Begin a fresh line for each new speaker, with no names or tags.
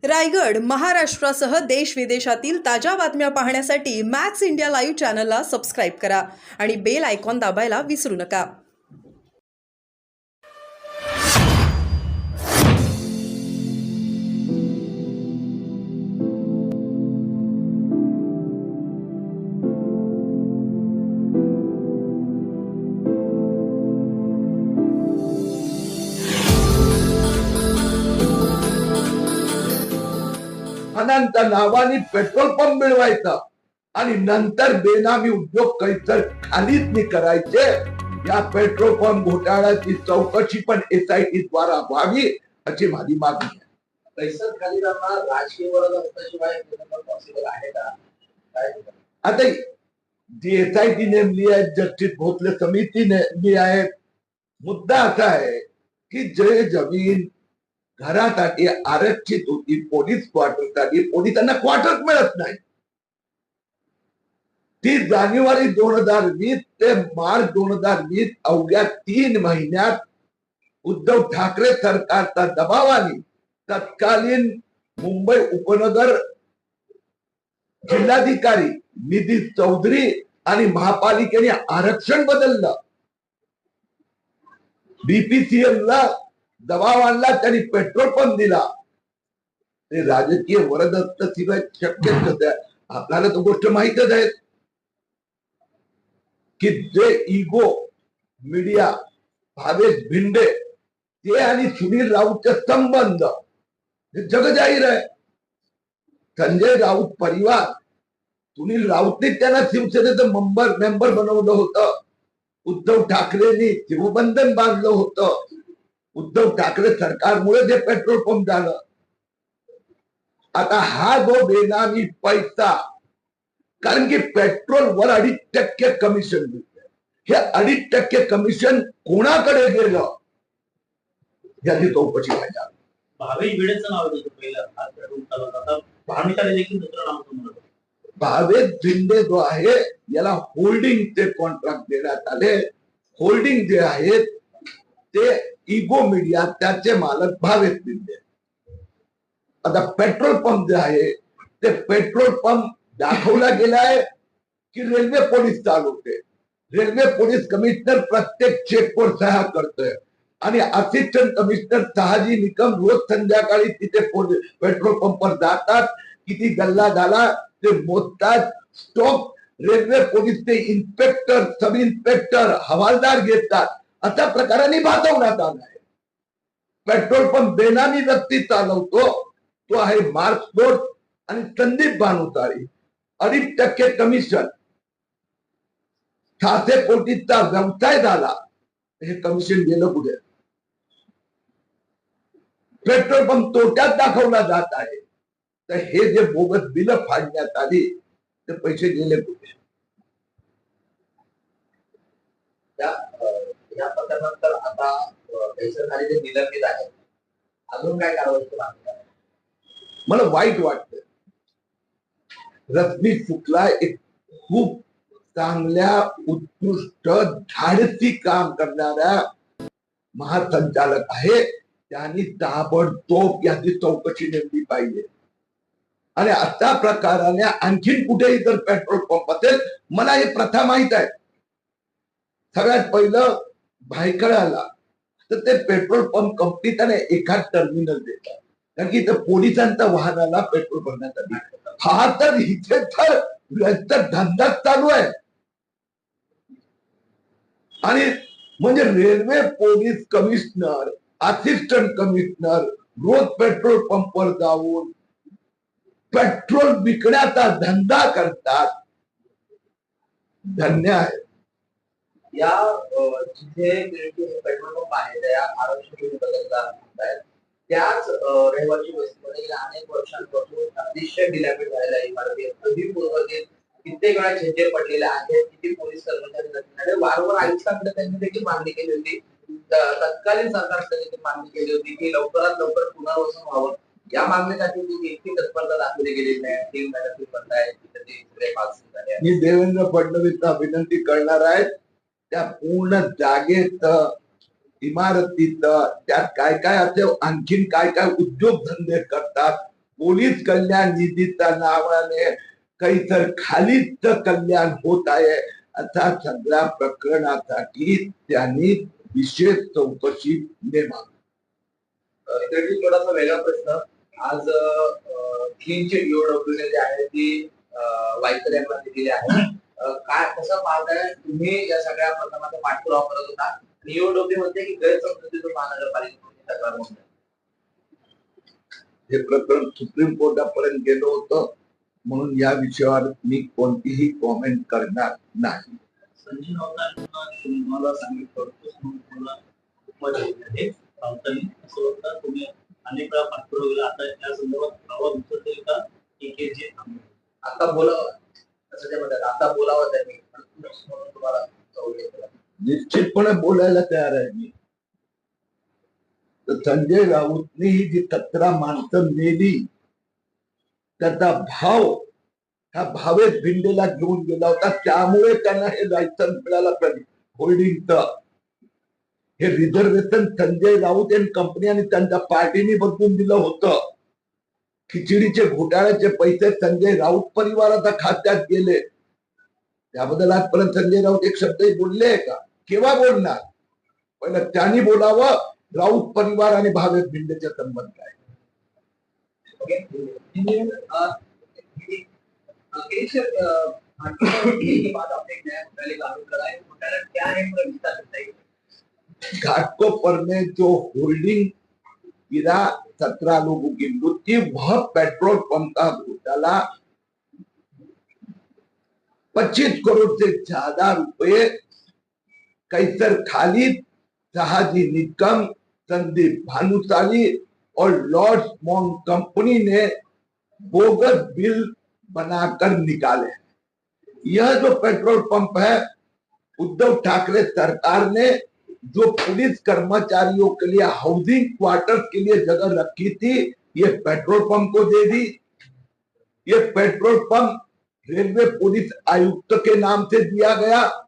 रायगड, महाराष्ट्रासह देश विदेशातील ताज्या बातम्या पाहण्यासाठी मॅक्स इंडिया लाईव्ह चॅनलला सबस्क्राईब करा आणि बेल आयकॉन दाबायला विसरू नका.
अनंत नावाने पेट्रोल पंप मिळवायचा आणि नंतर बेनामी उद्योग कैसर खालीच करायचे. या पेट्रोल पंप घोटाळ्याची चौकशी पण SIT द्वारा व्हावी अशी माझी मागणी आहे.
कैसर खालीदांना राजकीय वर्ग असल्याशिवाय पॉसिबल आहे का?
आता जी SIT नेमली आहे, जस्टिस भोसले समिती नेमली आहे. मुद्दा असा आहे की जे जमीन घरासाठी आरक्षित होती पोलीस क्वार्टरसाठी, पोलिसांना क्वार्टर मिळत नाही. 30 जानेवारी 2020 ते मार्च 2020 अवघ्या 3 महिन्यात उद्धव ठाकरे सरकारच्या दबावाने तत्कालीन मुंबई उपनगर जिल्हाधिकारी निधी चौधरी आणि महापालिकेने आरक्षण बदललं. BPCL ला दबाव आणला, त्यांनी पेट्रोल पंप दिला. ते राजकीय वरदहस्त शिवाय शक्यच नव्हतं. आपल्याला तो गोष्ट माहितच आहे की जे इगो मीडिया भावेश भिंडे ते आणि सुनील राऊतचे संबंध हे जगजाहीर आहे. संजय राऊत परिवार, सुनील राऊतने त्यांना शिवसेनेचं मेंबर बनवलं होतं. उद्धव ठाकरेंनी शिवबंधन बांधलं होतं. उद्धव ठाकरे सरकारमुळे जे पेट्रोल पंप झालं. आता हा जो बेनामी पैसा, कारण की पेट्रोल वर 2.5% कमिशन मिळते. हे 2.5% कमिशन कोणाकडे गेलं याची चौकशी पाहिजे.
भावेश भिडेचं नाव येतं पहिलं. आता भावनिकाने देखील दुसरं नाव तुम्हाला.
भावेश भिंडे जो आहे याला होल्डिंगचे कॉन्ट्रॅक्ट देण्यात आले. होल्डिंग जे आहेत ते इगो मीडिया, त्याचे मालक भावेश भिंडे. आता पेट्रोल पंप जे आहे ते पेट्रोल पंप दाखवला गेलाय की रेल्वे पोलीस चालवते. रेल्वे पोलीस कमिशनर प्रत्येक चेकवर सह्या करतोय आणि असिस्टंट कमिशनर शहाजी निकम रोज संध्याकाळी तिथे पेट्रोल पंपवर जातात. किती गल्ला झाला ते मोजतात. स्टॉप रेल्वे पोलीसचे इन्स्पेक्टर, सब इन्स्पेक्टर, हवालदार घेतात. अशा प्रकाराने भासवण्यात आला आहे. पेट्रोल पंप बेनामी व्यक्ती चालवतो तो आहे मार्क स्टोर आणि संदीप भानुसाळी. 2.5% कमिशन, 600 कोटीचा व्यवसाय झाला. हे कमिशन गेलं कुठे? पेट्रोल पंप तोट्यात दाखवला जात आहे. तर हे जे बोगस बिलं फाडण्यात आली ते पैसे गेले कुठे?
या प्रकरणानंतर आता कैसर खाली जे निलंबित आहे, अजून काय कारवाईची मागणी आहे?
मला वाईट वाटतं. रश्मी शुक्ला एक खूप चांगल्या, उत्कृष्ट, धाडसी काम करणाऱ्या महासंचालक आहे. त्यांनी ताबडतोब याची चौकशी नेमली पाहिजे. आणि अशा प्रकाराने आणखीन कुठेही जर पेट्रोल पंप असेल, मला ही प्रथा माहित आहे. सगळ्यात पहिलं भायखळ्याला तर ते पेट्रोल पंप कंपनी त्याने एखाद टर्मिनल देतात, कारण की इथं पोलिसांच्या वाहनाला पेट्रोल भरण्यासाठी. हा तर इथे तर धंदाच चालू आहे. आणि म्हणजे railway police commissioner, assistant commissioner रोज पेट्रोल पंपवर जाऊन पेट्रोल विकण्याचा धंदा करतात. धन्य आहे.
या जिथे पेट्रोल पंप आहे त्या आरक्षण त्याच रहिवासी वस्तीमध्ये गेल्या अनेक वर्षांपासून अतिशय डिलॅमिट झालेल्या इमारती पूर्वतील कित्येक वेळा झेंडे पडलेले आहेत. किती पोलीस कर्मचारी वारंवार आयुक्तांकडे त्यांनी देखील मागणी केली होती. तत्कालीन सरकारकडे देखील मागणी केली होती की लवकरात लवकर पुनर्वसन व्हावं. या मागणीसाठी इतकी तत्परता दाखवली गेलेली नाही. 3 महिन्यातील बंद आहे.
मी देवेंद्र फडणवीसला विनंती करणार आहे, त्या पूर्ण जागेत, इमारतीत त्यात काय काय असे आणखीन काय काय उद्योगधंदे करतात, पोलीस कल्याण निधीच्या नावाने काहीतर खालीच कल्याण होत आहे अशा सगळ्या प्रकरणासाठी त्यांनी विशेष चौकशी नेमावी.
इकडे थोडासा वेगळा प्रश्न. आज क्लीन चिट ईओडब्ल्यूने जे आहे ती वायकर यांना दिलेली आहे. काय कसं पाहताय तुम्ही या सगळ्या प्रकरणाचा पाठपुरावा करत होता? ईओडब्ल्यू म्हणते की गैरसमजुतीतून महानगरपालिकेची तक्रार नोंदवली.
हे प्रकरण सुप्रीम कोर्टापर्यंत गेलं होतं म्हणून या विषयावर मी कोणतीही कॉमेंट करणार नाही.
संजय राऊतांना तुम्हाला सांगितलं होतं तुम्हाला मत आहे राऊतांनी असं होतं तुम्ही अनेक वेळा पाठपुरावा केला. आता या संदर्भात आवाज उचलते का की हे जे
आता बोलावं असं ते म्हणतात. आता बोलावं त्यांनी म्हणून तुम्हाला चौकशी केलं.
निश्चितपणे बोलायला तयार आहे मी. तर संजय राऊतनी ही जी 17 माणसं नेली त्याचा भाव ह्या भावेश भिंडेला घेऊन गेला होता, त्यामुळे त्यांना हे लायसन्स मिळालं होल्डिंगचं. हे रिझर्वेशन संजय राऊत आणि कंपनी आणि त्यांच्या पार्टीने बदलून दिलं होतं. खिचडीचे घोटाळ्याचे पैसे संजय राऊत परिवाराच्या खात्यात गेले. त्याबद्दल आजपर्यंत संजय राऊत एक शब्दही बोलले का? केव्हा बोलणार? पहिलं त्यांनी बोलावं. राऊत परिवार आणि भावेश भिंडेचे संबंध काय? घाटकोपर में जो होल्डिंग गिरा 17 लोगों की मृत्यु, वह पेट्रोल पंप का घोटाला 25 करोड़ से ज्यादा रुपए कैसर खालिद, शहाजी निकम, संदीप भानुशाली और लॉर्ड्स मॉन्ग कंपनी ने बोगस बिल बनाकर निकाले. यह जो पेट्रोल पंप है उद्धव ठाकरे सरकार ने जो पुलिस कर्मचारियों के लिए हाउसिंग क्वार्टर्स के लिए जगह रखी थी, ये पेट्रोल पंप को दे दी. ये पेट्रोल पंप रेलवे पुलिस आयुक्त के नाम से दिया गया